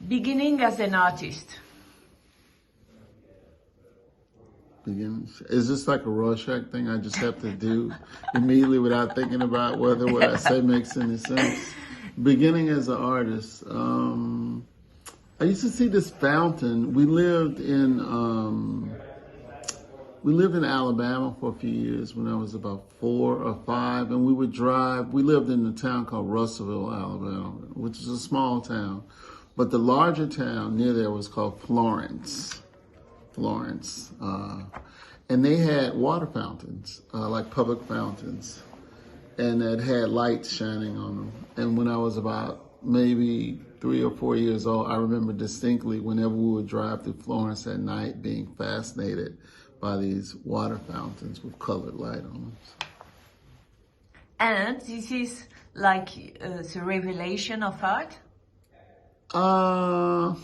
Beginning as an artist. Is this like a Rorschach thing I just have to do immediately without thinking about whether what I say makes any sense? Beginning as an artist. I used to see this fountain. We lived in Alabama for a few years when I was about 4 or 5, and we would drive. We lived in a town called Russellville, Alabama, which is a small town. But the larger town near there was called Florence. And they had water fountains, like public fountains, and it had lights shining on them. And when I was about maybe 3 or 4 years old, I remember distinctly whenever we would drive through Florence at night being fascinated by these water fountains with colored light on them. And this is like the revelation of art? I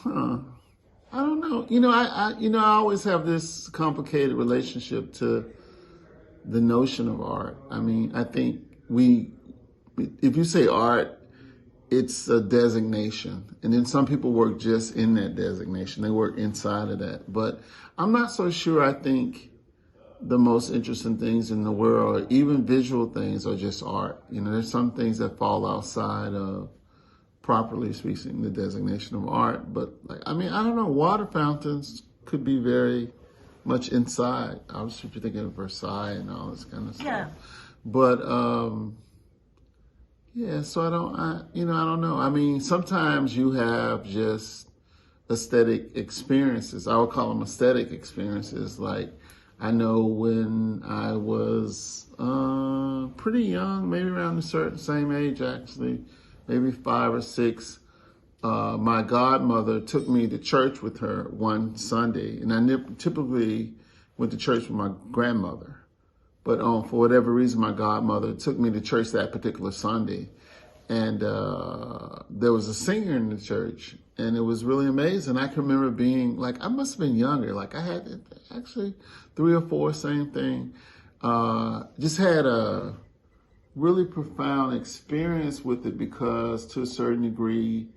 don't know. I always have this complicated relationship to the notion of art. I mean, I think if you say art, it's a designation. And then some people work just in that designation. They work inside of that. But I'm not so sure. I think the most interesting things in the world, even visual things, are just art. There's some things that fall outside of, properly speaking, the designation of art. But I don't know, water fountains could be very much inside. Obviously, if you're thinking of Versailles and all this kind of stuff. Yeah. But so I don't know. I mean, sometimes you have just aesthetic experiences. I would call them aesthetic experiences. Like, I know when I was pretty young, maybe around a certain same age actually, maybe 5 or 6, my godmother took me to church with her one Sunday. And I typically went to church with my grandmother. But for whatever reason, my godmother took me to church that particular Sunday. And there was a singer in the church. And it was really amazing. I can remember being, I must have been younger. I had actually 3 or 4, same thing. Just had a really profound experience with it because to a certain degree,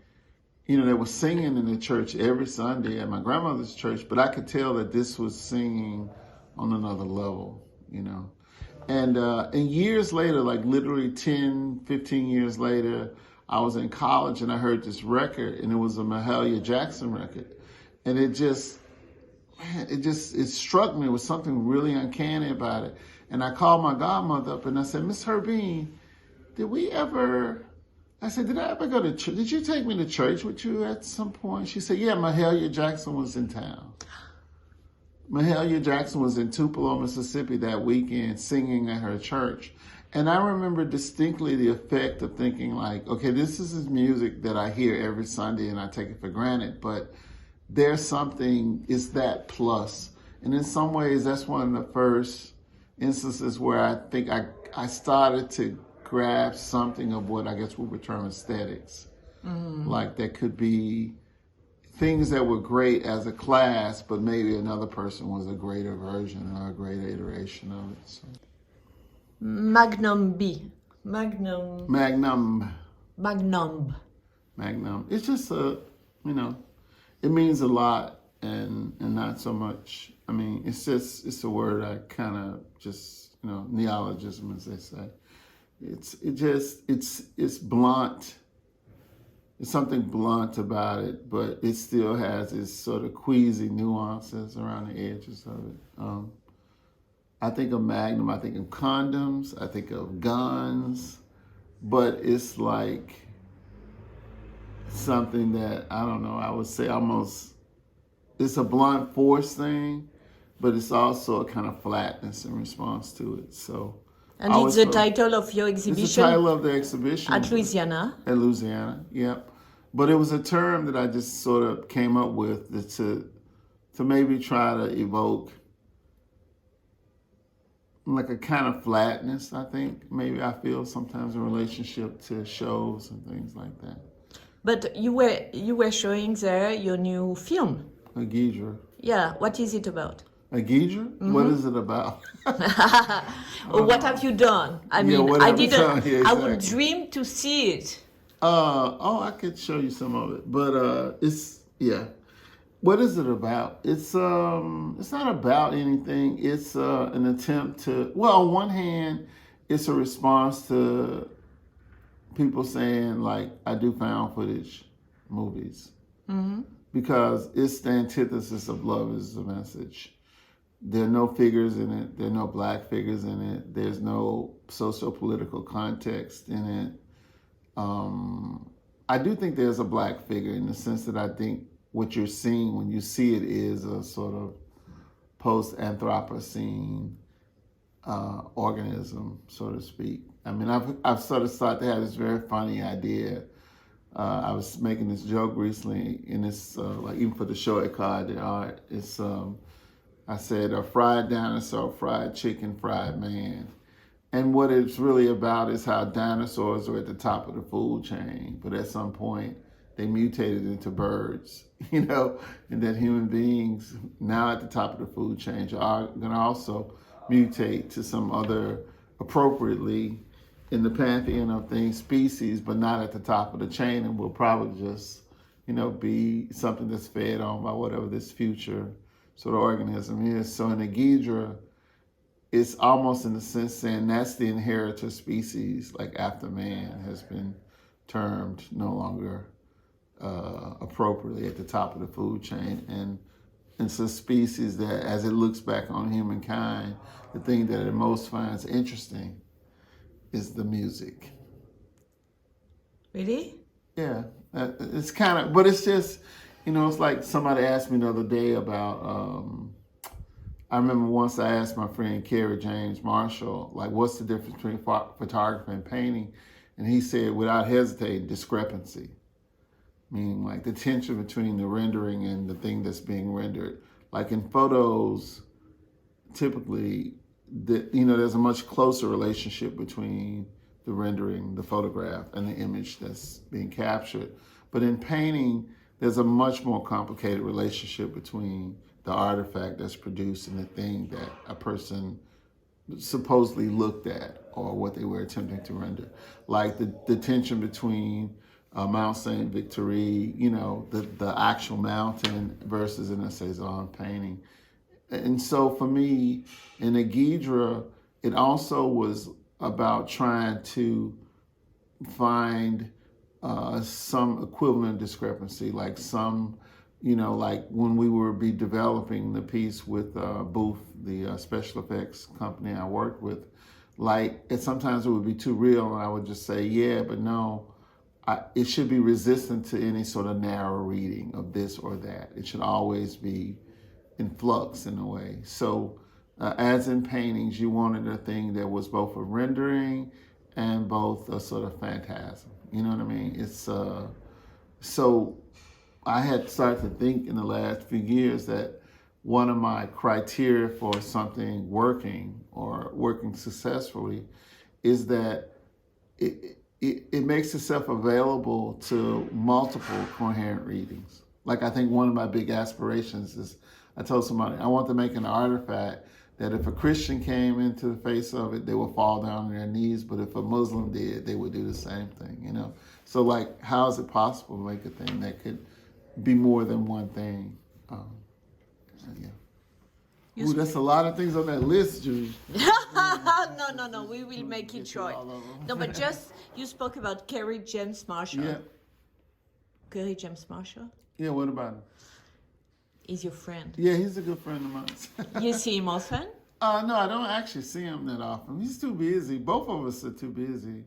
they were singing in the church every Sunday at my grandmother's church, but I could tell that this was singing on another level, And years later, literally 10, 15 years later, I was in college and I heard this record, and it was a Mahalia Jackson record. And it struck me with something really uncanny about it. And I called my godmother up and I said, Miss Herbine, did I ever go to church? Did you take me to church with you at some point? She said, yeah, Mahalia Jackson was in town. Mahalia Jackson was in Tupelo, Mississippi that weekend singing at her church. And I remember distinctly the effect of thinking okay, this is his music that I hear every Sunday and I take it for granted, but there's something, it's that plus. And in some ways, that's one of the first instances where I think I started to grasp something of what I guess we would term aesthetics. Mm-hmm. There could be things that were great as a class, but maybe another person was a greater version or a greater iteration of it. So. Magnum. It's just it means a lot and not so much. I mean, it's a word I kind of just, neologism, as they say. It's blunt. There's something blunt about it, but it still has its sort of queasy nuances around the edges of it. I think of Magnum, I think of condoms, I think of guns, but it's something that, I don't know, I would say almost, it's a blunt force thing, but it's also a kind of flatness in response to it. So, and it's the title of your exhibition? It's the title of the exhibition. At Louisiana? At Louisiana, yep. But it was a term that I just sort of came up with to maybe try to evoke a kind of flatness, I think. Maybe I feel sometimes in relationship to shows and things like that. But you were showing there your new film. A Guidra. Yeah, what is it about? A Guidra? Mm-hmm. What is it about? What have you done? I mean, I didn't. I would dream to see it. I could show you some of it, but it's yeah. What is it about? It's not about anything. It's an attempt to. Well, on one hand, it's a response to people saying like, I do found footage movies because it's the antithesis of Love Is the Message. There are no figures in it. There are no black figures in it. There's no socio-political context in it. I do think there's a black figure in the sense that I think what you're seeing when you see it is a sort of post-Anthropocene organism, so to speak. I mean, I've sort of started to have this very funny idea. I was making this joke recently, and it's like even for the show at Card de Art, it's I said a fried dinosaur, fried chicken, fried man. And what it's really about is how dinosaurs are at the top of the food chain, but at some point they mutated into birds, you know, and that human beings now at the top of the food chain are going to also mutate to some other appropriately in the pantheon of things species, but not at the top of the chain, and will probably just, you know, be something that's fed on by whatever this future sort of organism is. So in the Ghidra, it's almost in a sense saying that's the inheritor species, like after man has been termed no longer appropriately at the top of the food chain. And it's a species that, as it looks back on humankind, the thing that it most finds interesting is the music. Really? Yeah, it's kind of, but it's just, you know, it's like somebody asked me the other day about, I remember once I asked my friend Kerry James Marshall, like, what's the difference between photography and painting? And he said, without hesitating, discrepancy. Meaning like the tension between the rendering and the thing that's being rendered. Like in photos, typically, there's a much closer relationship between the rendering, the photograph, and the image that's being captured. But in painting, there's a much more complicated relationship between the artifact that's produced and the thing that a person supposedly looked at or what they were attempting to render. Like the tension between Mount Saint Victory, you know, the actual mountain versus in a Cezanne painting. And so for me, in the Ghidra, it also was about trying to find some equivalent discrepancy, like some, you know, like when we were developing the piece with Booth, the special effects company I worked with, like sometimes it would be too real and I would just say, yeah, but no, it should be resistant to any sort of narrow reading of this or that. It should always be in flux in a way. So as in paintings, you wanted a thing that was both a rendering and both a sort of phantasm. You know what I mean? It's so I had started to think in the last few years that one of my criteria for something working or working successfully is that it makes itself available to multiple coherent readings. Like I think one of my big aspirations is, I told somebody, I want to make an artifact that if a Christian came into the face of it, they would fall down on their knees, but if a Muslim did, they would do the same thing, you know? So like, how is it possible to make a thing that could be more than one thing? Yeah. Ooh, that's a lot of things on that list, Judy. No, we will make it short. No, but just, you spoke about Kerry James Marshall. Yeah. Kerry James Marshall? Yeah, what about him? He's your friend. Yeah, he's a good friend of mine. You see him often? No, I don't actually see him that often. He's too busy. Both of us are too busy.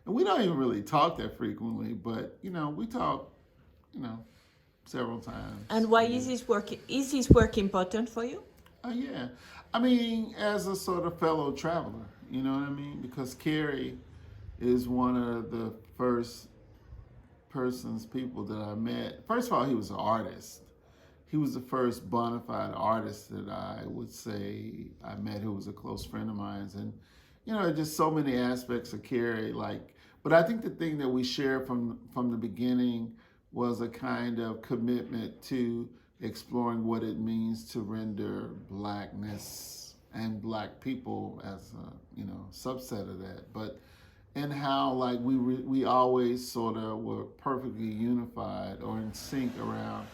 And we don't even really talk that frequently, but, you know, we talk, you know, several times. And why is his work important for you? Yeah. I mean, as a sort of fellow traveler, you know what I mean? Because Kerry is one of the first people that I met. First of all, he was an artist. He was the first bona fide artist that I would say I met who was a close friend of mine. And, you know, just so many aspects of Kerry, like, but I think the thing that we shared from the beginning was a kind of commitment to exploring what it means to render Blackness and Black people as a, you know, subset of that. But and how like we always sort of were perfectly unified or in sync around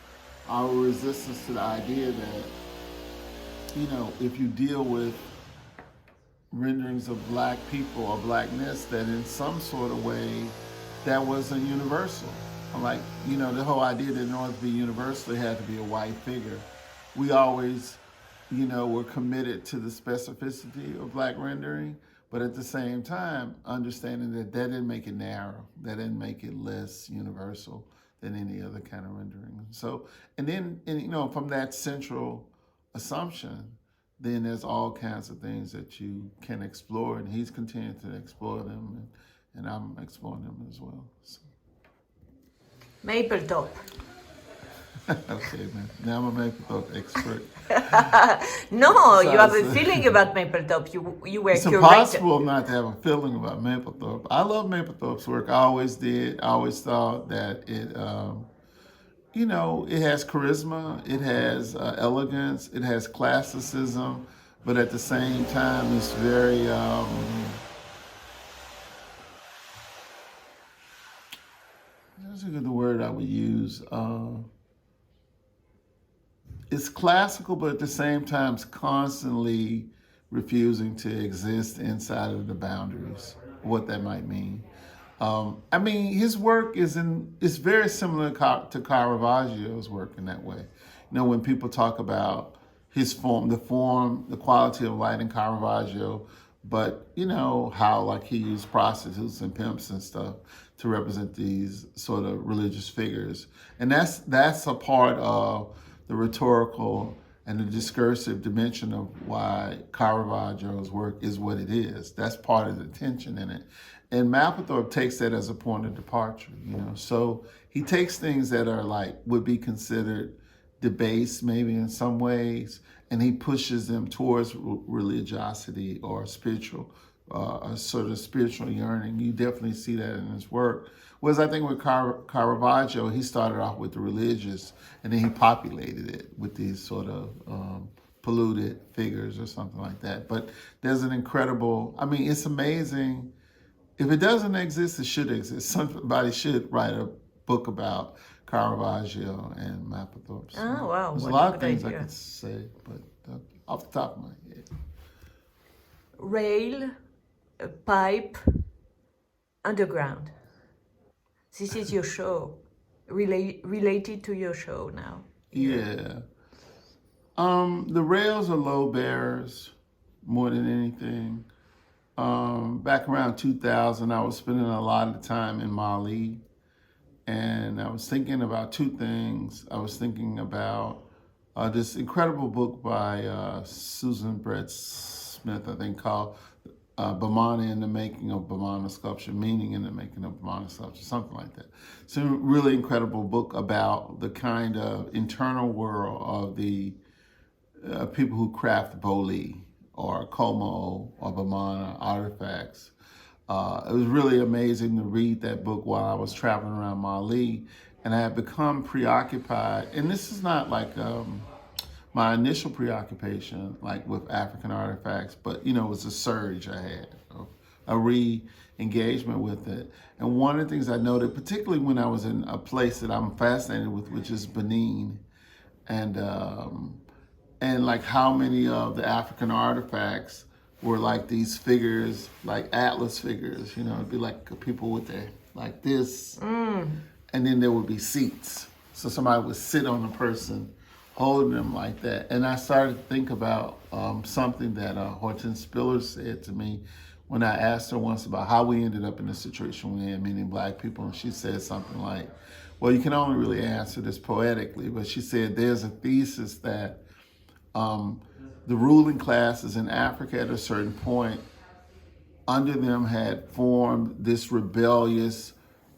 our resistance to the idea that, if you deal with renderings of black people or blackness, that in some sort of way that wasn't universal. Like, the whole idea that in order to be universal, it had to be a white figure. We always, were committed to the specificity of black rendering, but at the same time, understanding that didn't make it narrow, that didn't make it less universal than any other kind of rendering. So, and then, from that central assumption, then there's all kinds of things that you can explore, and he's continuing to explore them, and I'm exploring them as well. So. Maple top. Okay, man. Now I'm a maple top expert. No, you have a feeling about maple top. You were It's curated. impossible not to have a feeling about Mapplethorpe. I love Mapplethorpe's work. I always did. I always thought that it, it has charisma, it has elegance, it has classicism, but at the same time, it's very, that's a good word I would use. It's classical, but at the same time, it's constantly refusing to exist inside of the boundaries, what that might mean. His work is very similar to Caravaggio's work in that way. When people talk about his form, the quality of light in Caravaggio, but how like he used prostitutes and pimps and stuff to represent these sort of religious figures, and that's a part of the rhetorical and the discursive dimension of why Caravaggio's work is what it is. That's part of the tension in it. And Mapplethorpe takes that as a point of departure, So he takes things that are like, would be considered debased maybe in some ways, and he pushes them towards religiosity or spiritual, a sort of spiritual yearning. You definitely see that in his work. Whereas I think with Caravaggio, he started off with the religious, and then he populated it with these sort of polluted figures or something like that. But there's an incredible, it's amazing. If it doesn't exist, it should exist. Somebody should write a book about Caravaggio and Mapplethorpe. So Oh, wow. there's a What lot a of good things idea. I could say, but off the top of my head. Rail, pipe, underground. This is your show, related to your show now. Yeah. The rails are low bearers more than anything. Back around 2000, I was spending a lot of time in Mali, and I was thinking about two things. I was thinking about this incredible book by Susan Brett Smith, I think, called Bamana in the Making of Bamana Sculpture, Meaning in the Making of Bamana Sculpture, something like that. It's a really incredible book about the kind of internal world of the people who craft Boli or Como or Bamana artifacts. It was really amazing to read that book while I was traveling around Mali, and I had become preoccupied. And this is not like my initial preoccupation, like with African artifacts, but it was a surge I had, a re-engagement with it. And one of the things I noted, particularly when I was in a place that I'm fascinated with, which is Benin, and like how many of the African artifacts were like these figures, like Atlas figures, it'd be like people with their, like this, and then there would be seats. So somebody would sit on the person holding them like that. And I started to think about something that Hortense Spiller said to me when I asked her once about how we ended up in the situation we're in, meaning black people. And she said something like, well, you can only really answer this poetically, but she said there's a thesis that the ruling classes in Africa at a certain point, under them had formed this rebellious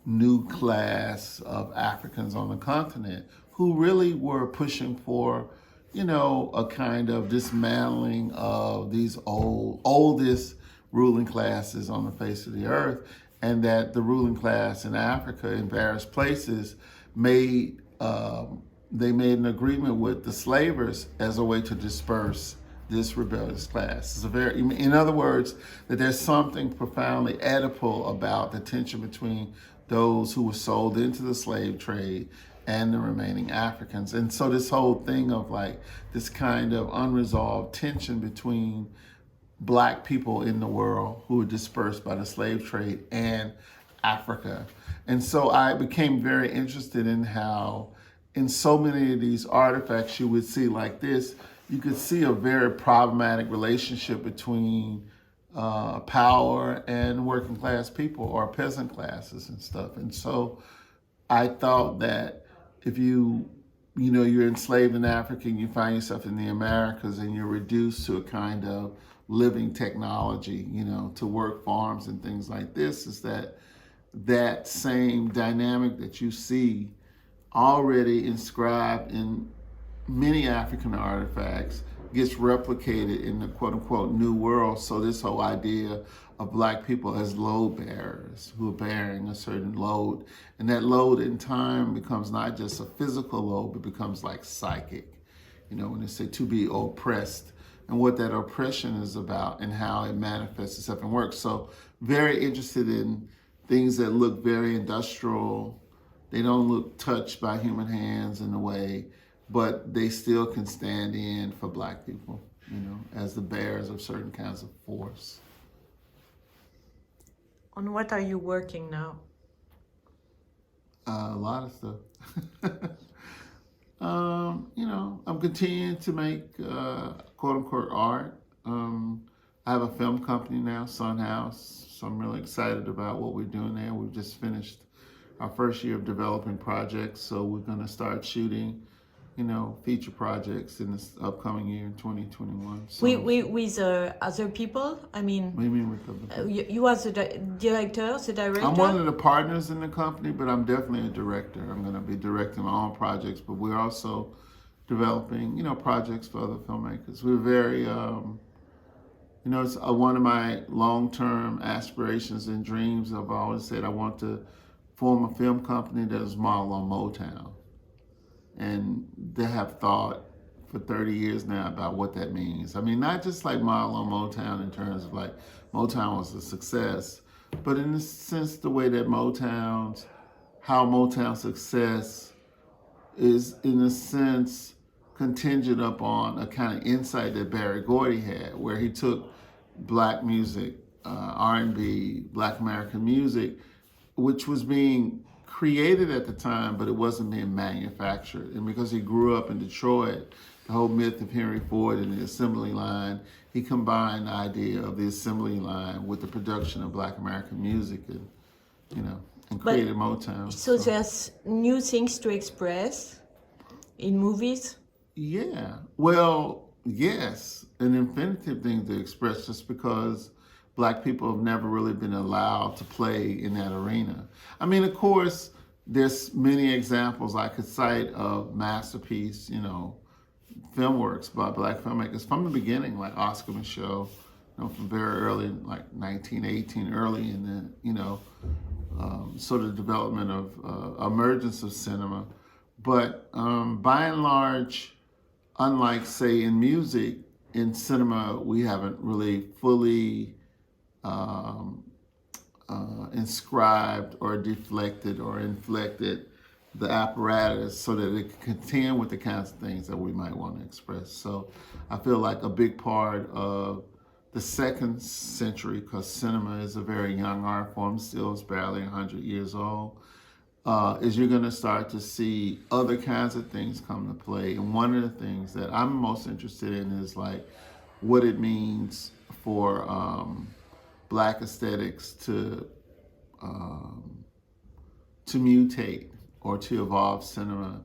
new class of Africans on the continent who really were pushing for, a kind of dismantling of these oldest ruling classes on the face of the earth, and that the ruling class in Africa in various places made an agreement with the slavers as a way to disperse this rebellious class. It's a very, in other words, that there's something profoundly Oedipal about the tension between those who were sold into the slave trade and the remaining Africans. And so this whole thing of like this kind of unresolved tension between Black people in the world who were dispersed by the slave trade and Africa. And so I became very interested in how in so many of these artifacts you would see like this, you could see a very problematic relationship between power and working class people or peasant classes and stuff. And so I thought that if you're enslaved in Africa and you find yourself in the Americas and you're reduced to a kind of living technology, to work farms and things like this, is that same dynamic that you see already inscribed in many African artifacts gets replicated in the quote unquote new world. So this whole idea of Black people as load bearers who are bearing a certain load, and that load in time becomes not just a physical load, but becomes like psychic, when they say to be oppressed, and what that oppression is about and how it manifests itself and works. So very interested in things that look very industrial. They don't look touched by human hands in a way, but they still can stand in for Black people, as the bearers of certain kinds of force. On what are you working now? A lot of stuff. I'm continuing to make quote unquote art. I have a film company now, Sunhouse, so I'm really excited about what we're doing there. We've just finished our first year of developing projects, so we're going to start shooting, feature projects in this upcoming year in 2021. So, with other people? I mean, what do you mean with other people? You as the director, the director? I'm one of the partners in the company, but I'm definitely a director. I'm going to be directing my own projects, but we're also developing, projects for other filmmakers. We're very, it's one of my long-term aspirations and dreams. I've always said I want to form a film company that is modeled on Motown. And they have thought for 30 years now about what that means. I mean, not just like model on Motown in terms of like Motown was a success, but in the sense the way that how Motown's success is in a sense contingent upon a kind of insight that Barry Gordy had, where he took Black music, R&B, Black American music, which was being created at the time, but it wasn't being manufactured. And because he grew up in Detroit, the whole myth of Henry Ford and the assembly line, he combined the idea of the assembly line with the production of Black American music and created Motown. So there's new things to express in movies? Yeah, well, yes, an infinitive thing to express just because Black people have never really been allowed to play in that arena. I mean, of course, there's many examples I could cite of masterpiece, film works by Black filmmakers from the beginning, like Oscar Micheaux, from very early, like 1918, early in the, sort of development of emergence of cinema. But by and large, unlike, say, in music, in cinema, we haven't really fully inscribed or deflected or inflected the apparatus so that it can contend with the kinds of things that we might want to express. So I feel like a big part of the second century, because cinema is a very young art form, still is barely 100 years old, is you're going to start to see other kinds of things come to play. And one of the things that I'm most interested in is like what it means for Black aesthetics to mutate or to evolve cinema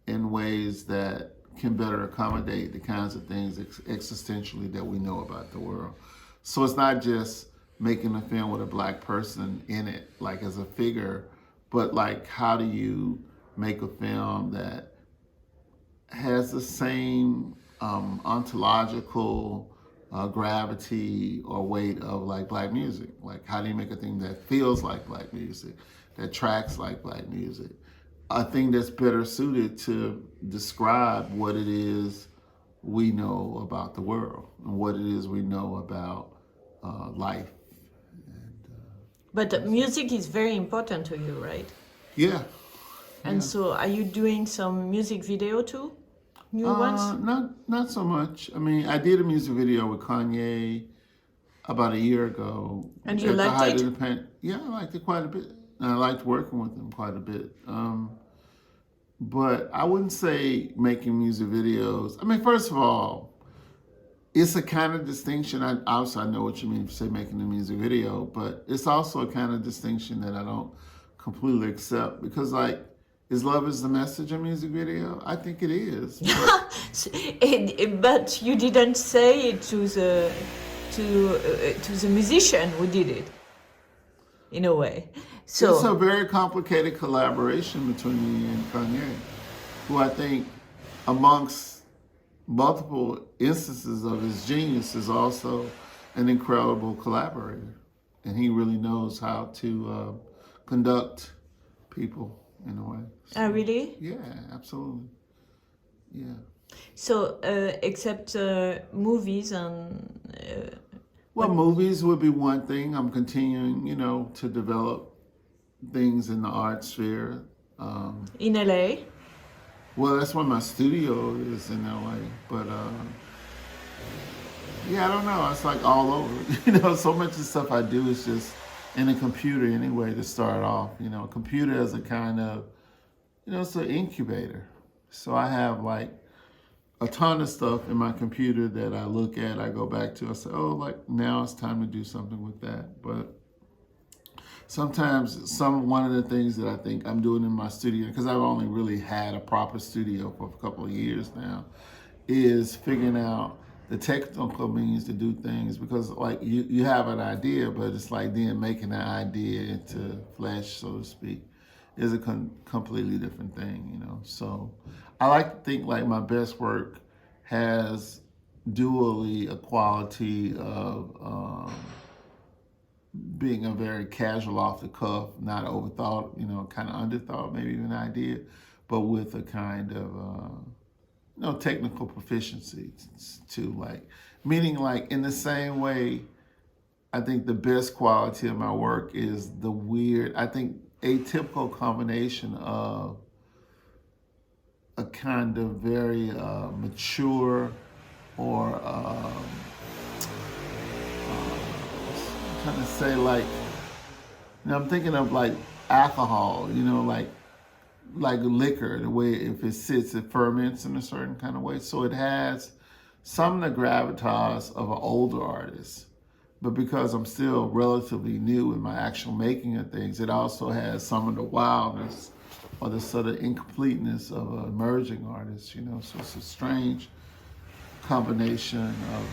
in ways that can better accommodate the kinds of things existentially that we know about the world. So it's not just making a film with a Black person in it, like as a figure, but like how do you make a film that has the same ontological gravity or weight of like Black music? Like how do you make a thing that feels like Black music, that tracks like Black music? A thing that's better suited to describe what it is we know about the world and what it is we know about life. But music is very important to you, right? Yeah. And so, are you doing some music video too? New ones? Not so much. I mean, I did a music video with Kanye about a year ago. And you liked it? Yeah, I liked it quite a bit. And I liked working with him quite a bit. But I wouldn't say making music videos. I mean, first of all, it's a kind of distinction. I know what you mean, say making a music video, but it's also a kind of distinction that I don't completely accept because, like, is love is the message a music video? I think it is. But you didn't say it to the musician who did it, in a way. So it's a very complicated collaboration between me and Kanye, who I think, amongst multiple instances of his genius, is also an incredible collaborator. And he really knows how to conduct people in a way. So, oh, really? Yeah, absolutely. Yeah. So, except movies and... well, movies would be one thing. I'm continuing, to develop things in the art sphere. In LA? Well, that's where my studio is in LA. But, yeah, I don't know. It's like all over. So much of the stuff I do is just in a computer anyway to start off. A computer is a kind of, it's an incubator. So I have like a ton of stuff in my computer that I look at, I go back to, I say, oh, like now it's time to do something with that. But sometimes one of the things that I think I'm doing in my studio, because I've only really had a proper studio for a couple of years now, is figuring out the technical means to do things, because like you have an idea, but it's like then making that idea into flesh, so to speak, is a completely different thing, So I like to think like my best work has dually a quality of being a very casual, off the cuff, not overthought, kind of underthought, maybe even idea, but with a kind of technical proficiency too, like, meaning like in the same way, I think the best quality of my work is the weird, I think atypical combination of a kind of very mature or I'm trying to say like, I'm thinking of like alcohol, like liquor, the way if it sits, it ferments in a certain kind of way. So it has some of the gravitas of an older artist, but because I'm still relatively new in my actual making of things, it also has some of the wildness or the sort of incompleteness of an emerging artist, So it's a strange combination of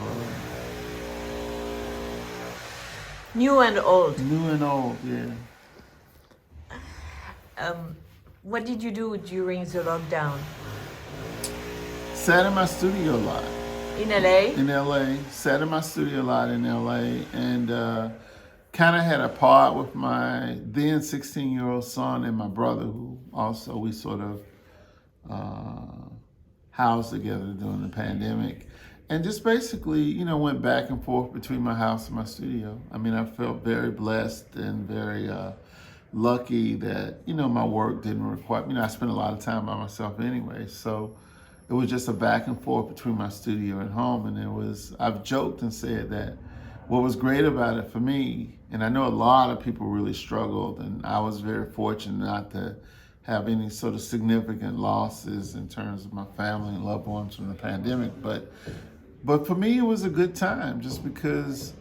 new and old. New and old, yeah. What did you do during the lockdown? Sat in my studio a lot. In LA? In LA. Sat in my studio a lot in LA and kind of had a part with my then 16-year-old son and my brother, who also we sort of housed together during the pandemic. And just basically, went back and forth between my house and my studio. I mean, I felt very blessed and very lucky that, my work didn't require, I spent a lot of time by myself anyway. So it was just a back and forth between my studio and home. And I've joked and said that what was great about it for me, and I know a lot of people really struggled, and I was very fortunate not to have any sort of significant losses in terms of my family and loved ones from the pandemic. But for me, it was a good time just because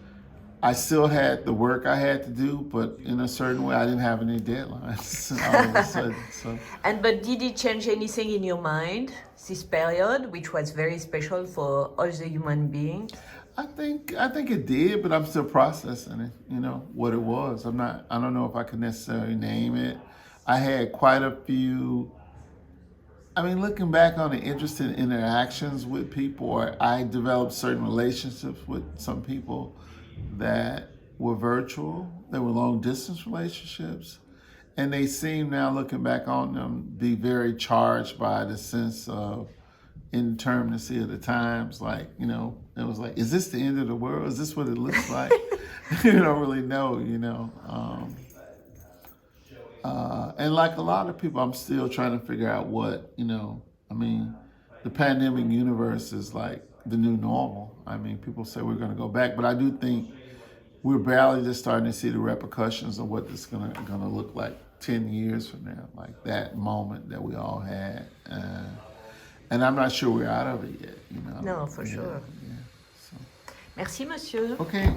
I still had the work I had to do, but in a certain way, I didn't have any deadlines all of a sudden. So. But did it change anything in your mind, this period, which was very special for all the human beings? I think it did, but I'm still processing it, what it was. I don't know if I can necessarily name it. I had quite a few, looking back on the interesting interactions with people, I developed certain relationships with some people that were virtual. They were long distance relationships. And they seem now, looking back on them, be very charged by the sense of indeterminacy of the times. Like, you know, it was like, is this the end of the world? Is this what it looks like? You don't really know, you know. And like a lot of people, I'm still trying to figure out what, you know, I mean, the pandemic universe is like the new normal. I mean, people say we're going to go back, but I do think we're barely just starting to see the repercussions of what it's going to look like 10 years from now, like that moment that we all had. And I'm not sure we're out of it yet, you know. No, for sure. Yeah, so. Merci, monsieur. Okay.